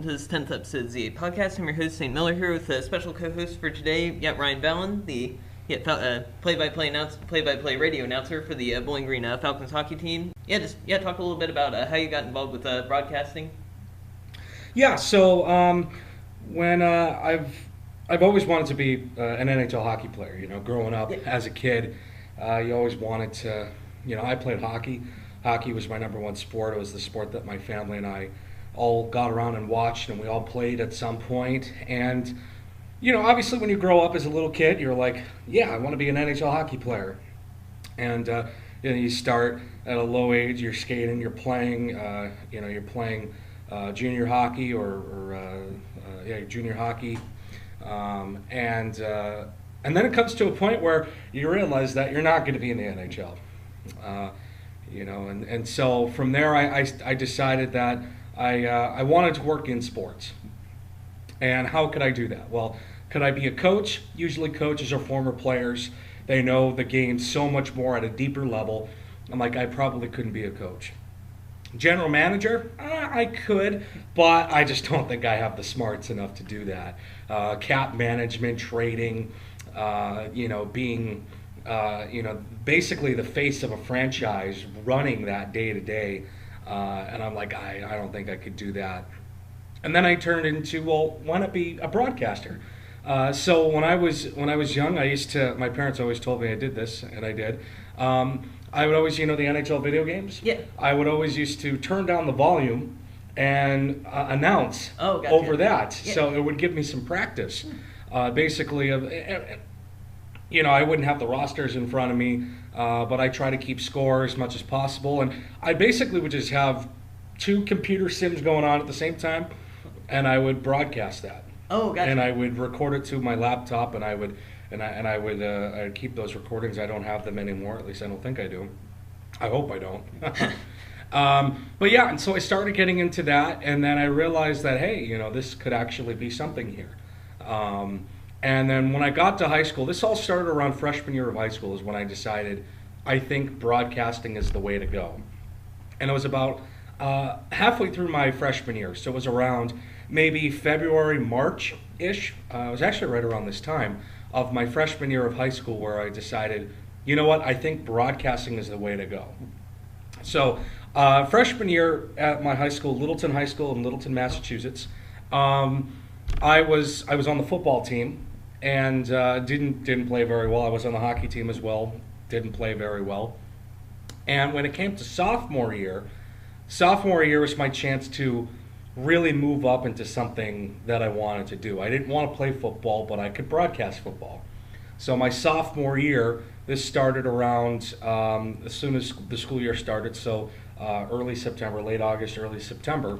to this 10th episode of the podcast. I'm your host, St. Miller, here with a special co-host for today, Ryan Vallon, the play-by-play radio announcer for the Bowling Green Falcons hockey team. Talk a little bit about how you got involved with broadcasting. When I've always wanted to be an NHL hockey player. You know, growing up as a kid, you always wanted to. You know, I played hockey. Hockey was my number one sport. It was the sport that my family and I all got around and watched, and we all played at some point. And, you know, obviously when you grow up as a little kid, you're like, yeah, I want to be an NHL hockey player. And, you start at a low age, you're skating, you're playing, junior hockey junior hockey. And then it comes to a point where you realize that you're not going to be in the NHL. And so from there I decided that I wanted to work in sports. And how could I do that? Well, could I be a coach? Usually coaches are former players. They know the game so much more at a deeper level. I'm like, I probably couldn't be a coach. General manager? I could, but I just don't think I have the smarts enough to do that. Cap management, trading, being basically the face of a franchise, running that day to day, and I'm like, I don't think I could do that. And then I turned into, well, why not be a broadcaster? So when I was young, my parents always told me I did this, and I did. I would always, the NHL video games. Yeah. I would always used to turn down the volume and announce gotcha. over that, Yeah. so it would give me some practice. Basically, I wouldn't have the rosters in front of me, but I try to keep score as much as possible. And I basically would just have two computer sims going on at the same time, and I would broadcast that. Oh, gotcha. And I would record it to my laptop, and I would keep those recordings. I don't have them anymore. At least I don't think I do. I hope I don't. And so I started getting into that, and then I realized that, hey, this could actually be something here. And then when I got to high school, this all started around freshman year of high school, is when I decided I think broadcasting is the way to go. And it was about halfway through my freshman year, so it was around maybe February, March-ish. It was actually right around this time of my freshman year of high school where I decided, you know what, I think broadcasting is the way to go. So freshman year at my high school, Littleton High School in Littleton, Massachusetts, I was on the football team and didn't play very well. I was on the hockey team as well, didn't play very well. And when it came to sophomore year was my chance to really move up into something that I wanted to do. I didn't want to play football, but I could broadcast football. So my sophomore year, this started around as soon as the school year started, so early September, late August, early September,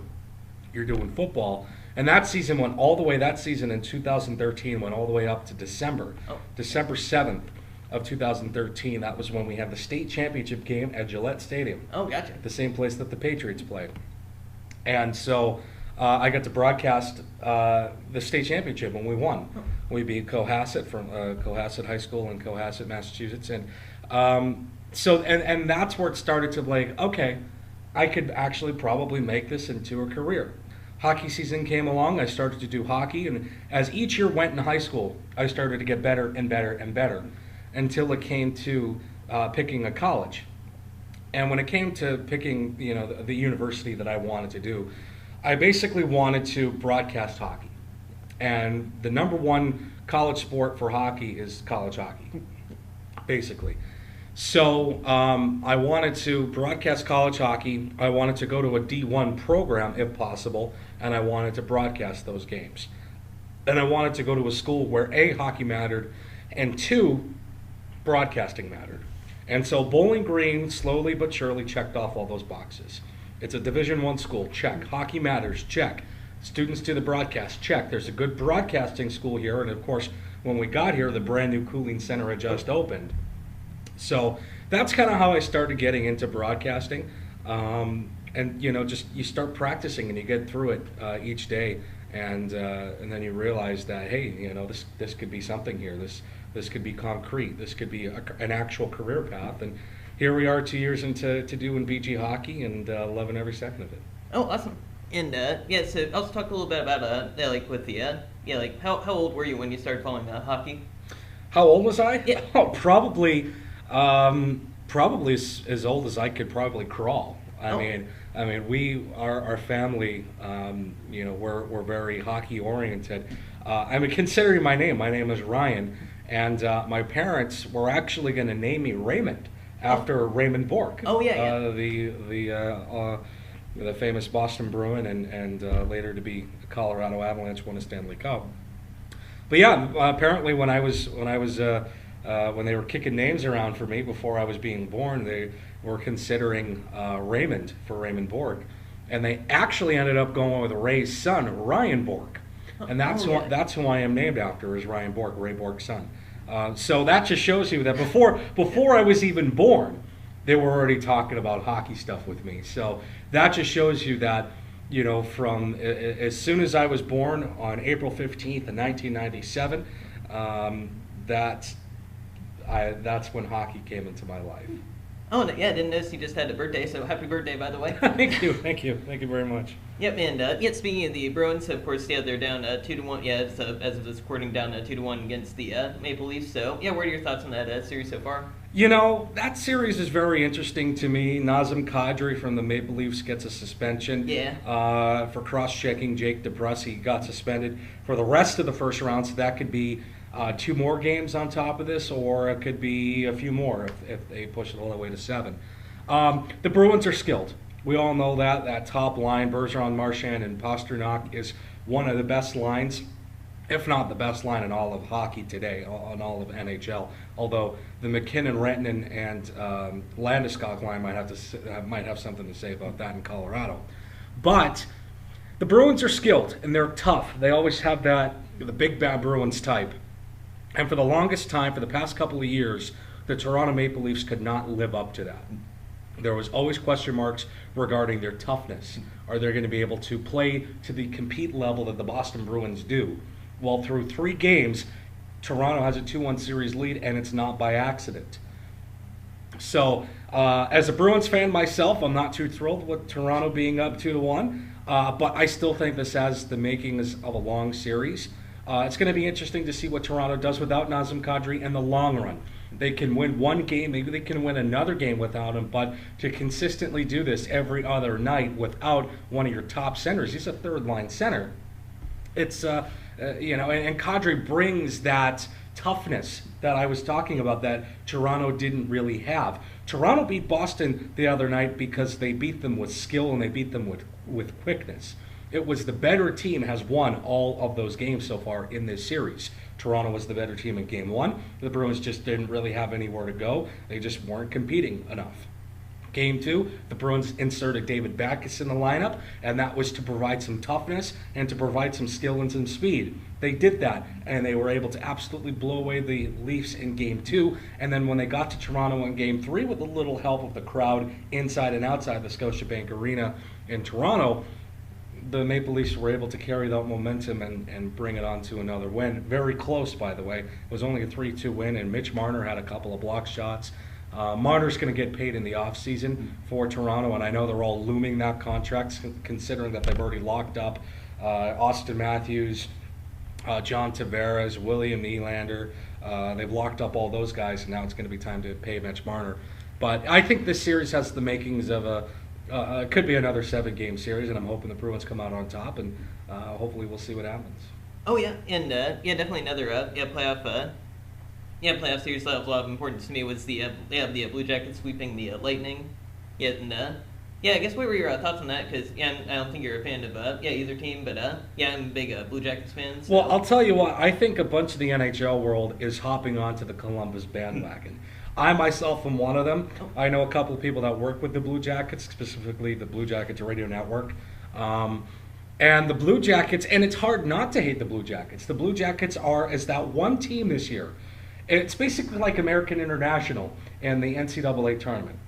you're doing football. And that season in 2013 went all the way up to December. December 7th of 2013, that was when we had the state championship game at Gillette Stadium. Oh, gotcha. The same place that the Patriots played. And so I got to broadcast the state championship when we won. We beat Cohasset from Cohasset High School in Cohasset, Massachusetts. And and that's where it started to okay, I could actually probably make this into a career. Hockey season came along, I started to do hockey, and as each year went in high school, I started to get better and better and better until it came to picking a college. And when it came to picking, the university that I wanted to do, I basically wanted to broadcast hockey. And the number one college sport for hockey is college hockey, basically. So I wanted to broadcast college hockey. I wanted to go to a D1 program if possible, and I wanted to broadcast those games. And I wanted to go to a school where A, hockey mattered, and 2, broadcasting mattered. And so Bowling Green slowly but surely checked off all those boxes. It's a Division I school, check. Hockey matters, check. Students do the broadcast, check. There's a good broadcasting school here, and of course, when we got here, the brand new cooling center had just opened. So that's kind of how I started getting into broadcasting. And you start practicing and you get through it each day, and then you realize that, hey, this could be something here. This could be concrete. This could be an actual career path. And here we are 2 years into doing BG hockey and loving every second of it. Oh, awesome. And yeah, so also talk a little bit about yeah, like with the yeah, like how old were you when you started following hockey? How old was I? Yeah. Oh, probably as old as I could probably crawl. Oh. I mean, our family, we're very hockey oriented. Considering my name is Ryan, and my parents were actually going to name me Raymond after Raymond Bourque. Oh, yeah, The famous Boston Bruin and later to be Colorado Avalanche, won a Stanley Cup. But yeah, apparently when they were kicking names around for me before I was being born, they were considering Raymond for Raymond Bourque, and they actually ended up going with Ray's son, Ryan Bourque, and that's who I am named after, is Ryan Bourque, Ray Bourque's son. So that just shows you that before I was even born, they were already talking about hockey stuff with me. So that just shows you that, from as soon as I was born on April 15th of 1997, that's when hockey came into my life. Oh, yeah, I didn't notice you just had a birthday, so happy birthday, by the way. Thank you very much. Yep, and yeah, speaking of the Bruins, of course, yeah, they're down 2-1. Yeah, it's, as of this recording, down 2-1 against the Maple Leafs. So, yeah, what are your thoughts on that series so far? That series is very interesting to me. Nazem Kadri from the Maple Leafs gets a suspension. Yeah. For cross-checking Jake DeBrusk. He got suspended for the rest of the first round, so that could be 2 more games on top of this, or it could be a few more if they push it all the way to 7. The Bruins are skilled. We all know that top line, Bergeron, Marchand, and Pasternak, is one of the best lines, if not the best line in all of hockey today, on all of NHL. Although the McKinnon, Rantanen, and Landeskog line might have something to say about that in Colorado. But the Bruins are skilled and they're tough. They always have the big bad Bruins type. And for the longest time, for the past couple of years, the Toronto Maple Leafs could not live up to that. There was always question marks regarding their toughness. Are they going to be able to play to the compete level that the Boston Bruins do? Well, through 3 games, Toronto has a 2-1 series lead, and it's not by accident. So, as a Bruins fan myself, I'm not too thrilled with Toronto being up 2-1, but I still think this has the makings of a long series. It's going to be interesting to see what Toronto does without Nazem Kadri in the long run. They can win 1 game, maybe they can win another game without him, but to consistently do this every other night without one of your top centers, he's a third-line center. It's, and Kadri brings that toughness that I was talking about that Toronto didn't really have. Toronto beat Boston the other night because they beat them with skill and they beat them with quickness. It was the better team has won all of those games so far in this series. Toronto was the better team in Game 1. The Bruins just didn't really have anywhere to go. They just weren't competing enough. Game 2, the Bruins inserted David Backes in the lineup, and that was to provide some toughness and to provide some skill and some speed. They did that, and they were able to absolutely blow away the Leafs in Game 2. And then when they got to Toronto in Game 3, with a little help of the crowd inside and outside the Scotiabank Arena in Toronto, the Maple Leafs were able to carry that momentum and bring it on to another win. Very close, by the way. It was only a 3-2 win, and Mitch Marner had a couple of block shots. Marner's going to get paid in the offseason for Toronto, and I know they're all looming that contract, considering that they've already locked up Austin Matthews, John Tavares, William Nylander. They've locked up all those guys, and now it's going to be time to pay Mitch Marner. But I think this series has the makings of it could be another 7-game series, and I'm hoping the Bruins come out on top, and hopefully we'll see what happens. Oh yeah, and yeah, definitely another playoff series that was a lot of importance to me was the Blue Jackets sweeping the Lightning. Yeah, and I guess what were your thoughts on that? Because I don't think you're a fan of either team, but I'm a big Blue Jackets fan. So. Well, I'll tell you what, I think a bunch of the NHL world is hopping onto the Columbus bandwagon. I myself am one of them. I know a couple of people that work with the Blue Jackets, specifically the Blue Jackets Radio Network. And the Blue Jackets, and it's hard not to hate the Blue Jackets. The Blue Jackets is that one team this year. It's basically like American International in the NCAA tournament.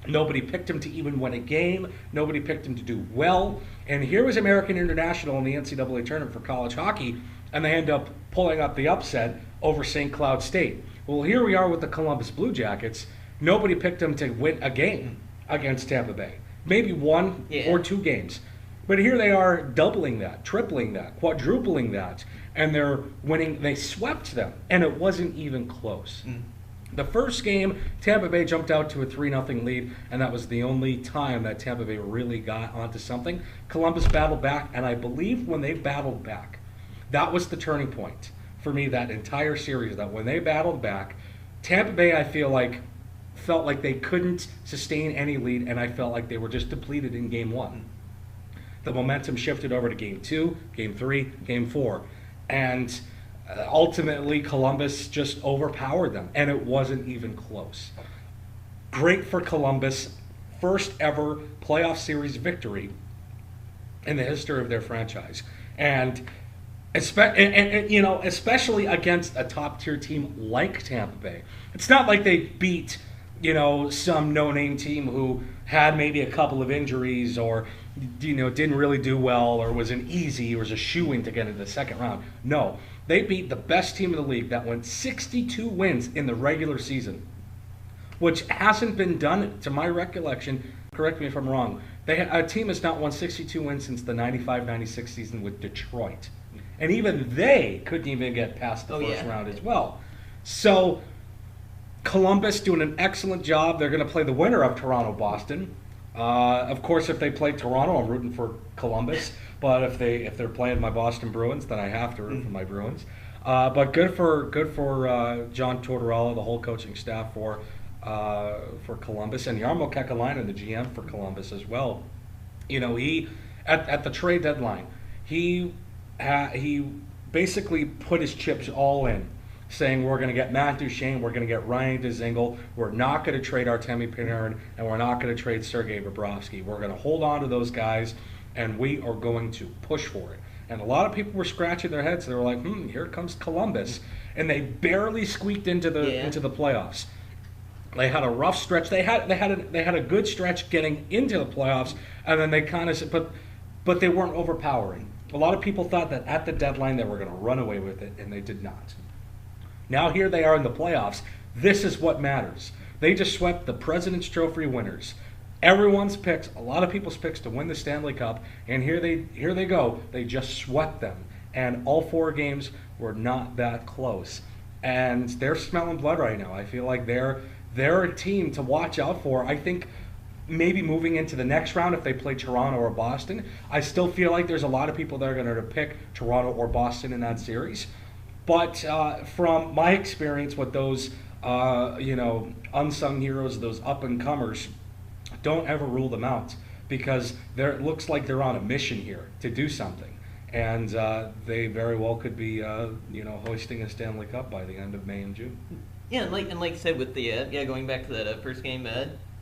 Nobody picked them to even win a game. Nobody picked them to do well. And here was American International in the NCAA tournament for college hockey, and they end up pulling up the upset over St. Cloud State. Well, here we are with the Columbus Blue Jackets. Nobody picked them to win a game against Tampa Bay. Maybe 1 or 2 games. But here they are doubling that, tripling that, quadrupling that, and they're winning. They swept them, and it wasn't even close. The first game, Tampa Bay jumped out to a 3-0 lead, and that was the only time that Tampa Bay really got onto something. Columbus battled back, and I believe when they battled back, that was the turning point for me, that entire series, that when they battled back, Tampa Bay, I feel like, felt like they couldn't sustain any lead, and I felt like they were just depleted in game one. The momentum shifted over to game 2, game 3, game 4, and ultimately Columbus just overpowered them, and it wasn't even close. Great for Columbus, first ever playoff series victory in the history of their franchise, and especially against a top-tier team like Tampa Bay. It's not like they beat, some no-name team who had maybe a couple of injuries or, didn't really do well or was an easy or was a shoo-in to get into the second round. No, they beat the best team in the league that went 62 wins in the regular season, which hasn't been done, to my recollection. Correct me if I'm wrong. A team has not won 62 wins since the 95-96 season with Detroit. And even they couldn't even get past the first round as well. So Columbus doing an excellent job. They're going to play the winner of Toronto-Boston. Of course, if they play Toronto, I'm rooting for Columbus. But if they're playing my Boston Bruins, then I have to root for my Bruins. But good for John Tortorella, the whole coaching staff for Columbus, and Jarmo Kekalainen, the GM for Columbus as well. He at the trade deadline, he basically put his chips all in, saying we're going to get Matt Duchene, we're going to get Ryan Dzingel, we're not going to trade Artemi Panarin, and we're not going to trade Sergei Bobrovsky. We're going to hold on to those guys, and we are going to push for it. And a lot of people were scratching their heads. They were like, here comes Columbus. And they barely squeaked into the playoffs. They had a rough stretch. They had a good stretch getting into the playoffs, and then they kind of, but they weren't overpowering. A lot of people thought that at the deadline they were going to run away with it, and they did not. Now here they are in the playoffs. This is what matters. They just swept the President's Trophy winners. Everyone's picks, a lot of people's picks to win the Stanley Cup, and here they go. They just swept them, and all 4 games were not that close. And they're smelling blood right now. I feel like they're a team to watch out for. I think maybe moving into the next round, if they play Toronto or Boston, I still feel like there's a lot of people that are going to pick Toronto or Boston in that series. But from my experience with those, unsung heroes, those up-and-comers, don't ever rule them out, because it looks like they're on a mission here to do something. And they very well could be, hoisting a Stanley Cup by the end of May and June. Yeah, and like I said, with the going back to that first game,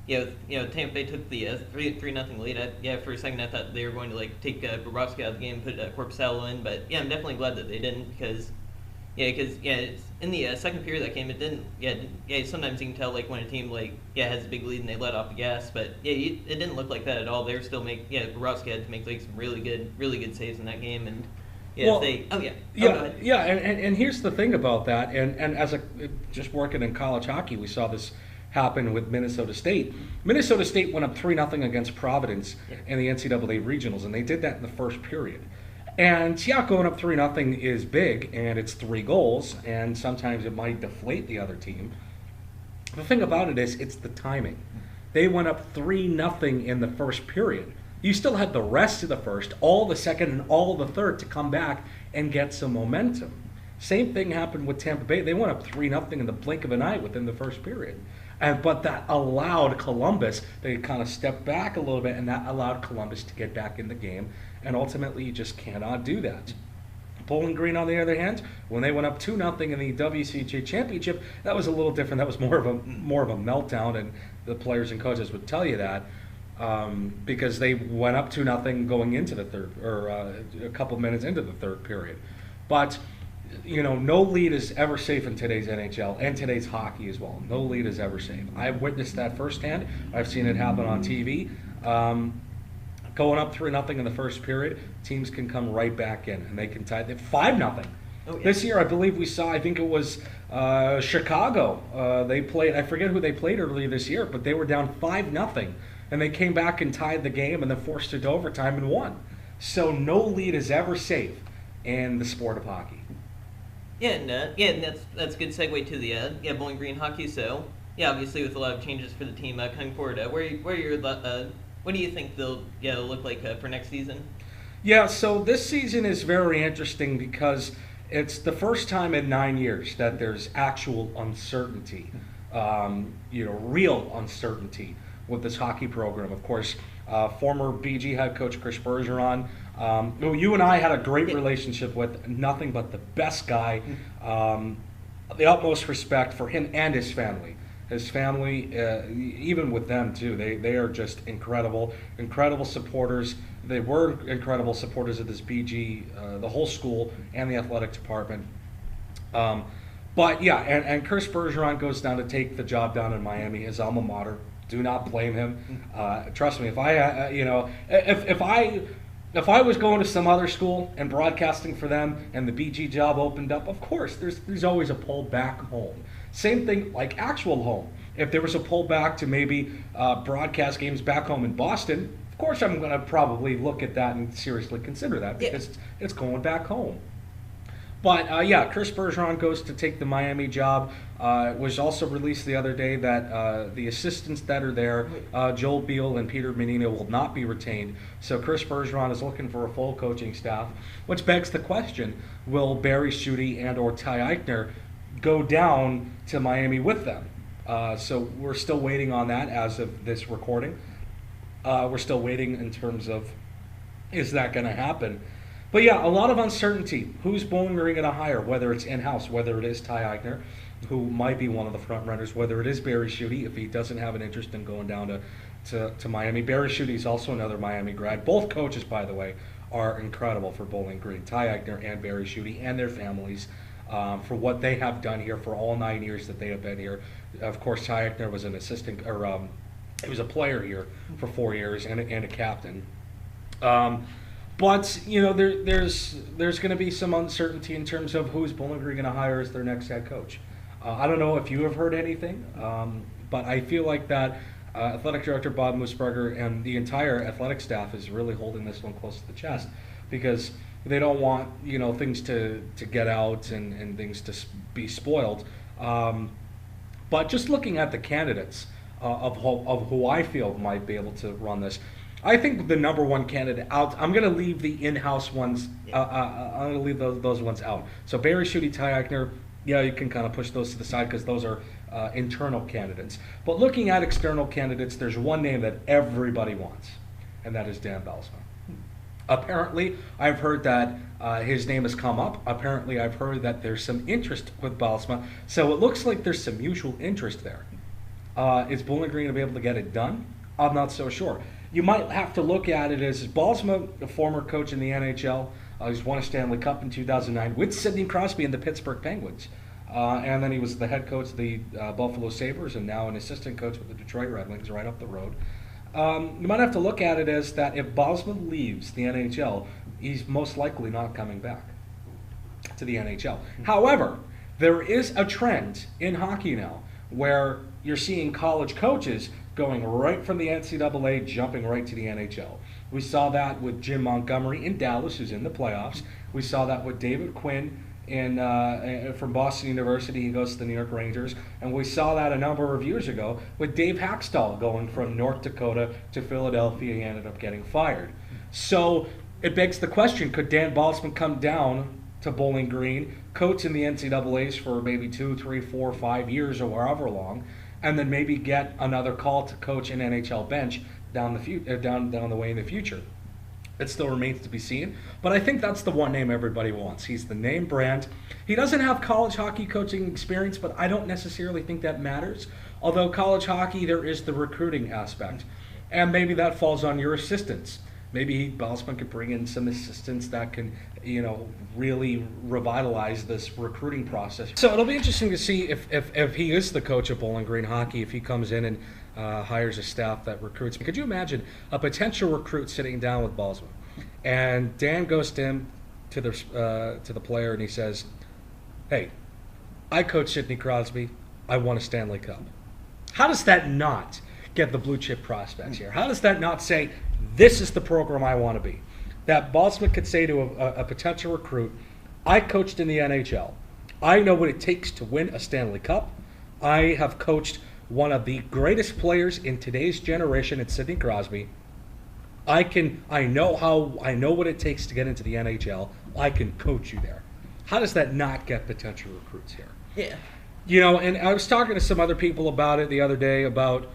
Tampa Bay took the 3-0 lead. For a second I thought they were going to take Bobrovsky out of the game, put Korpisalo in, but I'm definitely glad that they didn't, because it's in the second period of that game, it didn't. Sometimes you can tell when a team has a big lead and they let off the gas, but it didn't look like that at all. They were still Bobrovsky had to make some really good saves in that game, and and here's the thing about that, and as just working in college hockey, we saw this happen with Minnesota State. Minnesota State went up 3-0 against Providence in the NCAA regionals, and they did that in the first period. And going up 3-0 is big, and it's 3 goals, and sometimes it might deflate the other team. The thing about it is, it's the timing. They went up 3-0 in the first period. You still had the rest of the first, all the second, and all of the third to come back and get some momentum. Same thing happened with Tampa Bay. They went up 3-0 in the blink of an eye within the first period. But that allowed Columbus, they kind of stepped back a little bit, and that allowed Columbus to get back in the game. And ultimately, you just cannot do that. Bowling Green, on the other hand, when they went up 2-0 in the WCHA championship, that was a little different. That was more of a meltdown, and the players and coaches would tell you that, because they went up 2-0 going into the third, or a couple minutes into the third period. But no lead is ever safe in today's NHL and today's hockey as well. No lead is ever safe. I've witnessed that firsthand. I've seen it happen on TV. Going up 3-0 in the first period, teams can come right back in, and they can tie it 5-0. Oh, yeah. This year, I believe we saw, I think it was Chicago. They played, I forget who they played earlier this year, but they were down 5-0, and they came back and tied the game and then forced it to overtime and won. So no lead is ever safe in the sport of hockey. And that's a good segue to the Bowling Green hockey. So yeah, obviously with a lot of changes for the team coming forward, what do you think they'll look like for next season? Yeah, so this season is very interesting because it's the first time in 9 years that there's actual uncertainty, real uncertainty with this hockey program. Of course, former BG head coach Chris Bergeron, who you and I had a great relationship with, nothing but the best guy, the utmost respect for him and his family. His family, even with them too, they are just incredible supporters. They were incredible supporters of this BG, the whole school and the athletic department. But yeah, and Chris Bergeron goes down to take the job down in Miami, his alma mater. Do not blame him. Trust me, if I was going to some other school and broadcasting for them, and the BG job opened up, of course, there's always a pull back home. Same thing like actual home. If there was a pull back to maybe broadcast games back home in Boston, of course I'm going to probably look at that and seriously consider that because it's going back home. But Chris Bergeron goes to take the Miami job. It was also released the other day that the assistants that are there, Joel Beal and Peter Menino, will not be retained. So Chris Bergeron is looking for a full coaching staff, which begs the question, will Barry Schutte and or Ty Eichner go down to Miami with them? So we're still waiting on that as of this recording. We're still waiting in terms of, is that going to happen? But yeah, a lot of uncertainty. Who's Bowling Green going to hire? Whether it's in-house, whether it is Ty Eichner, who might be one of the front runners, whether it is Barry Schutte, if he doesn't have an interest in going down to Miami. Barry Schutte is also another Miami grad. Both coaches, by the way, are incredible for Bowling Green. Ty Eichner and Barry Schutte and their families for what they have done here for all 9 years that they have been here. Of course, Ty Eichner was an assistant, he was a player here for 4 years and a captain. But there's going to be some uncertainty in terms of who's Bowling Green going to hire as their next head coach. I don't know if you have heard anything, but I feel like that athletic director Bob Moosberger and the entire athletic staff is really holding this one close to the chest because they don't want things to get out and things to be spoiled. But just looking at the candidates of who I feel might be able to run this. I think the number one candidate out. I'm going to leave the in-house ones. I'm going to leave those ones out. So Barry Schutte, Ty Eichner, you can kind of push those to the side because those are internal candidates. But looking at external candidates, there's one name that everybody wants, and that is Dan Belsma. Apparently, I've heard that his name has come up. Apparently, I've heard that there's some interest with Belsma. So it looks like there's some mutual interest there. Is Bowling Green going to be able to get it done? I'm not so sure. You might have to look at it as Belsma, a former coach in the NHL. He's won a Stanley Cup in 2009 with Sidney Crosby and the Pittsburgh Penguins. And then he was the head coach of the Buffalo Sabres and now an assistant coach with the Detroit Red Wings right up the road. You might have to look at it as that if Belsma leaves the NHL, he's most likely not coming back to the NHL. However, there is a trend in hockey now where you're seeing college coaches going right from the NCAA, jumping right to the NHL. We saw that with Jim Montgomery in Dallas, who's in the playoffs. We saw that with David Quinn from Boston University. He goes to the New York Rangers. And we saw that a number of years ago with Dave Haxtell going from North Dakota to Philadelphia. He ended up getting fired. So it begs the question, could Dan Belsma come down to Bowling Green, coach in the NCAAs for maybe 2, 3, 4, 5 years or however long, and then maybe get another call to coach an NHL bench down the way in the future? It still remains to be seen, but I think that's the one name everybody wants. He's the name brand. He doesn't have college hockey coaching experience, but I don't necessarily think that matters. Although college hockey, there is the recruiting aspect, and maybe that falls on your assistants. Maybe Belsma could bring in some assistants that can, really revitalize this recruiting process. So it'll be interesting to see if he is the coach of Bowling Green hockey, if he comes in and hires a staff that recruits. Could you imagine a potential recruit sitting down with Belsma, and Dan goes to him, to the player, and he says, "Hey, I coach Sidney Crosby. I won a Stanley Cup." How does that not get the blue chip prospects here? How does that not say, this is the program I want to be? that Bosma could say to a potential recruit, I coached in the NHL. I know what it takes to win a Stanley Cup. I have coached one of the greatest players in today's generation in Sidney Crosby. I know what it takes to get into the NHL. I can coach you there. How does that not get potential recruits here? Yeah. You know, and I was talking to some other people about it the other day about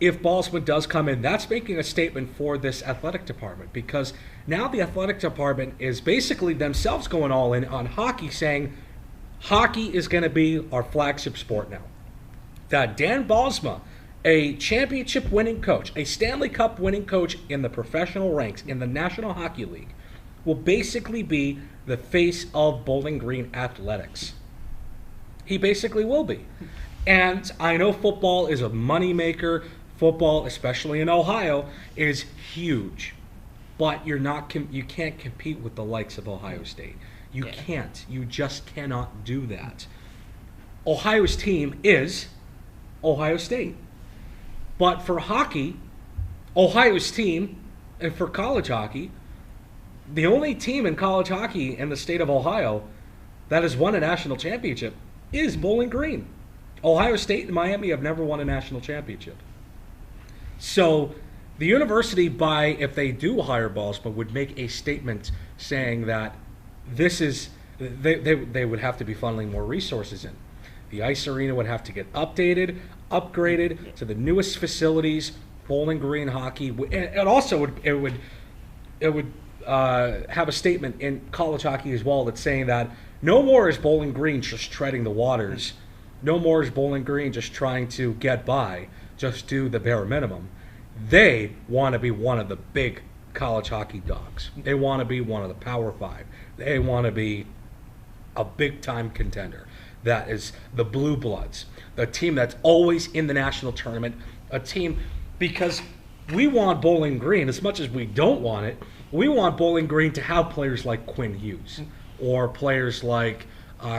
if Ballsman does come in, that's making a statement for this athletic department, because now the athletic department is basically themselves going all in on hockey, saying hockey is going to be our flagship sport now. That Dan Ballsma, a championship winning coach, a Stanley Cup winning coach in the professional ranks in the National Hockey League, will basically be the face of Bowling Green athletics. He basically will be. And I know football is a moneymaker. Football, especially in Ohio, is huge. But you can't compete with the likes of Ohio State. You can't. You just cannot do that. Ohio's team is Ohio State. But for hockey, Ohio's team, and for college hockey, the only team in college hockey in the state of Ohio that has won a national championship is Bowling Green. Ohio State and Miami have never won a national championship. So the university, if they do hire Ballsma, would make a statement saying that they would have to be funneling more resources in. The ice arena would have to get updated, upgraded to the newest facilities. Bowling Green hockey, and also it would have a statement in college hockey as well that's saying that no more is Bowling Green just treading the waters. No more is Bowling Green just trying to get by, just do the bare minimum. They want to be one of the big college hockey dogs. They want to be one of the Power Five. They want to be a big-time contender. That is the Blue Bloods, the team that's always in the national tournament, a team, because we want Bowling Green, as much as we don't want it, we want Bowling Green to have players like Quinn Hughes or players like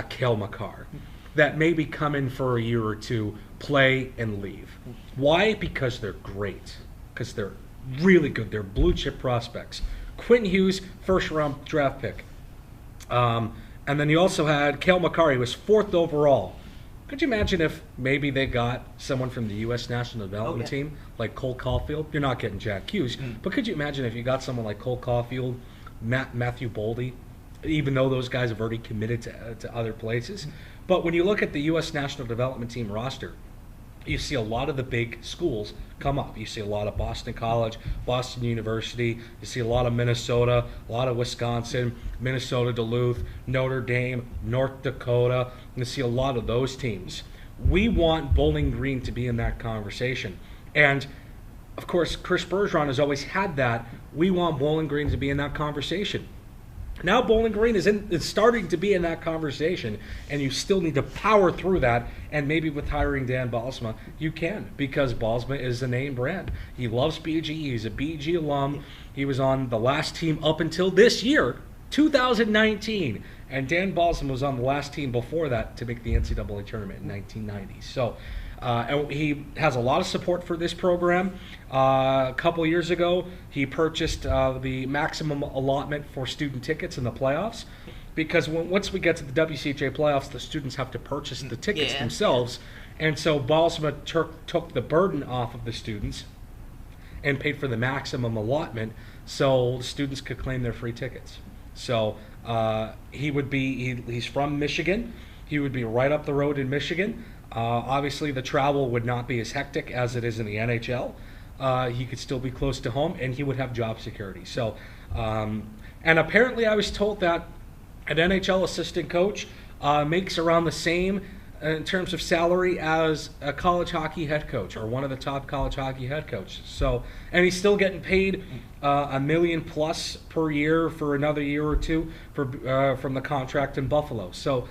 Cale Makar that maybe come in for a year or two, play, and leave. Why? Because they're great. Because they're really good. They're blue chip prospects. Quinn Hughes, first round draft pick. And then you also had Cale Makar, who was 4th overall. Could you imagine if maybe they got someone from the U.S. National Development Team, like Cole Caulfield? You're not getting Jack Hughes. But could you imagine if you got someone like Cole Caulfield, Matthew Boldy, even though those guys have already committed to other places? But when you look at the U.S. National Development Team roster, you see a lot of the big schools come up. You see a lot of Boston College, Boston University. You see a lot of Minnesota, a lot of Wisconsin, Minnesota Duluth, Notre Dame, North Dakota. You see a lot of those teams. We want Bowling Green to be in that conversation. And, of course, Chris Bergeron has always had that. We want Bowling Green to be in that conversation. Now Bowling Green is starting to be in that conversation, and you still need to power through that. And maybe with hiring Dan Ballsma, you can, because Ballsma is a name brand. He loves BG. He's a BG alum. He was on the last team up until this year, 2019, and Dan Ballsma was on the last team before that to make the NCAA tournament in 1990. So. And he has a lot of support for this program. A couple years ago, he purchased the maximum allotment for student tickets in the playoffs, because once we get to the WCHA playoffs, the students have to purchase the tickets themselves. And so Ballsma took the burden off of the students and paid for the maximum allotment so the students could claim their free tickets. So he's from Michigan. He would be right up the road in Michigan. Obviously, the travel would not be as hectic as it is in the NHL. He could still be close to home, and he would have job security. So, and apparently I was told that an NHL assistant coach makes around the same in terms of salary as a college hockey head coach, or one of the top college hockey head coaches. So, and he's still getting paid $1 million plus per year for another year or two from the contract in Buffalo. So,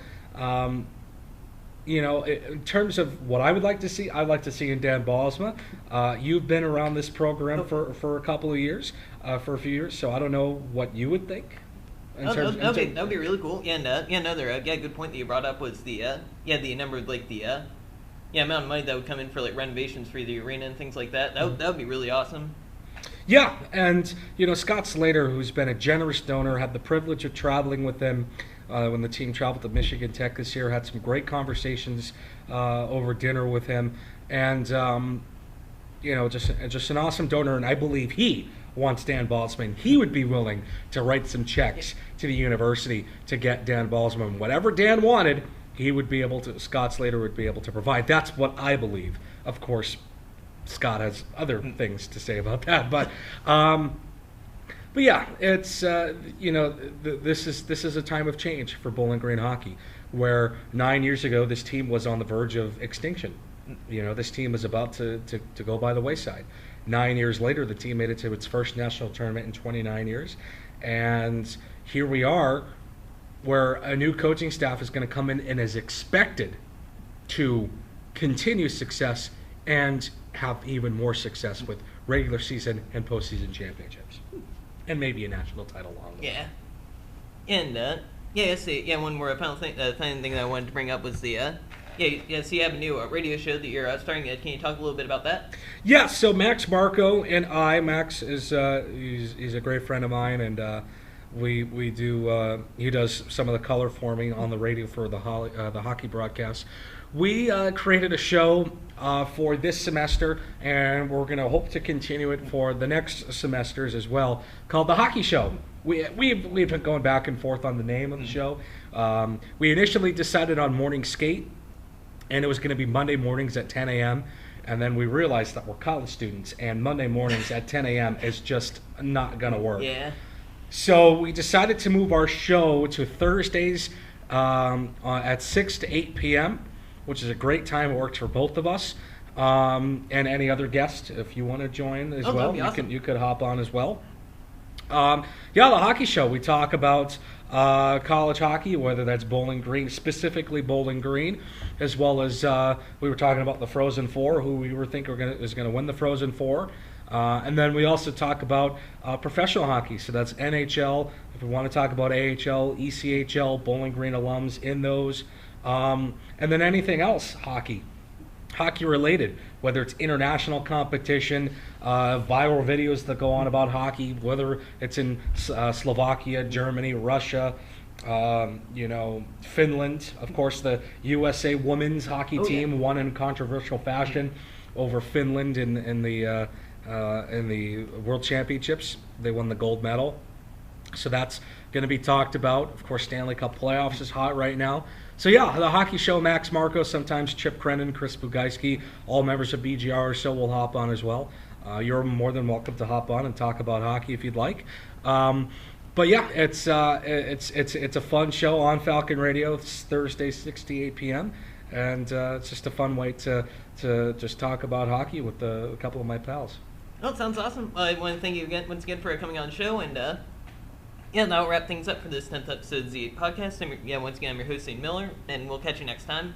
you know, in terms of what I would like to see, I'd like to see in Dan Ballsma. You've been around this program for a couple of years, for a few years, so I don't know what you would think. That would be really cool. Yeah, and another good point that you brought up was the number of like the amount of money that would come in for like renovations for the arena and things like that. That would be really awesome. Yeah, and Scott Slater, who's been a generous donor, had the privilege of traveling with them when the team traveled to Michigan Tech this year. Had some great conversations over dinner with him, and just an awesome donor. And I believe he wants Dan Balsman. He would be willing to write some checks to the university to get Dan Balsman whatever Dan wanted. He would be able to. Scott Slater would be able to provide. That's what I believe. Of course, Scott has other things to say about that, but yeah, it's this is a time of change for Bowling Green hockey, where 9 years ago this team was on the verge of extinction. This team was about to go by the wayside. 9 years later, the team made it to its first national tournament in 29 years, and here we are, where a new coaching staff is going to come in and is expected to continue success and have even more success with regular season and postseason championships, and maybe a national title along the way. And one more final thing that I wanted to bring up was the so you have a new radio show that you're starting. Can you talk a little bit about that? Yeah, so Max Marco and Max is he's a great friend of mine, and we do he does some of the color forming on the radio for the hockey broadcasts. We created a show for this semester, and we're going to hope to continue it for the next semesters as well, called The Hockey Show. We've been going back and forth on the name of the show. We initially decided on morning skate, and it was going to be Monday mornings at 10 a.m., and then we realized that we're college students, and Monday mornings at 10 a.m. is just not going to work. Yeah. So we decided to move our show to Thursdays at 6 to 8 p.m., which is a great time. It works for both of us. And any other guests, if you want to join as well, that'd be awesome. You could hop on as well. The Hockey Show. We talk about college hockey, whether that's Bowling Green, specifically Bowling Green, as well as we were talking about the Frozen Four, who we were thinking is going to win the Frozen Four. And then we also talk about professional hockey. So that's NHL. If we want to talk about AHL, ECHL, Bowling Green alums in those. And then anything else hockey related, whether it's international competition, viral videos that go on about hockey, whether it's in Slovakia, Germany, Russia, Finland. Of course, the USA women's hockey team won in controversial fashion over Finland in the World Championships. They won the gold medal. So that's going to be talked about. Of course, Stanley Cup playoffs is hot right now. So yeah, the Hockey Show, Max Marco, sometimes Chip Crennan, Chris Bugajski, all members of BGR so will hop on as well. You're more than welcome to hop on and talk about hockey if you'd like. But yeah, it's a fun show on Falcon Radio. It's Thursday, 6 to 8 p.m. And it's just a fun way to just talk about hockey with a couple of my pals. Well, it sounds awesome. I want to thank you again, once again, for coming on the show, and that'll wrap things up for this 10th episode of the podcast. Once again, I'm your host, Zane Miller, and we'll catch you next time.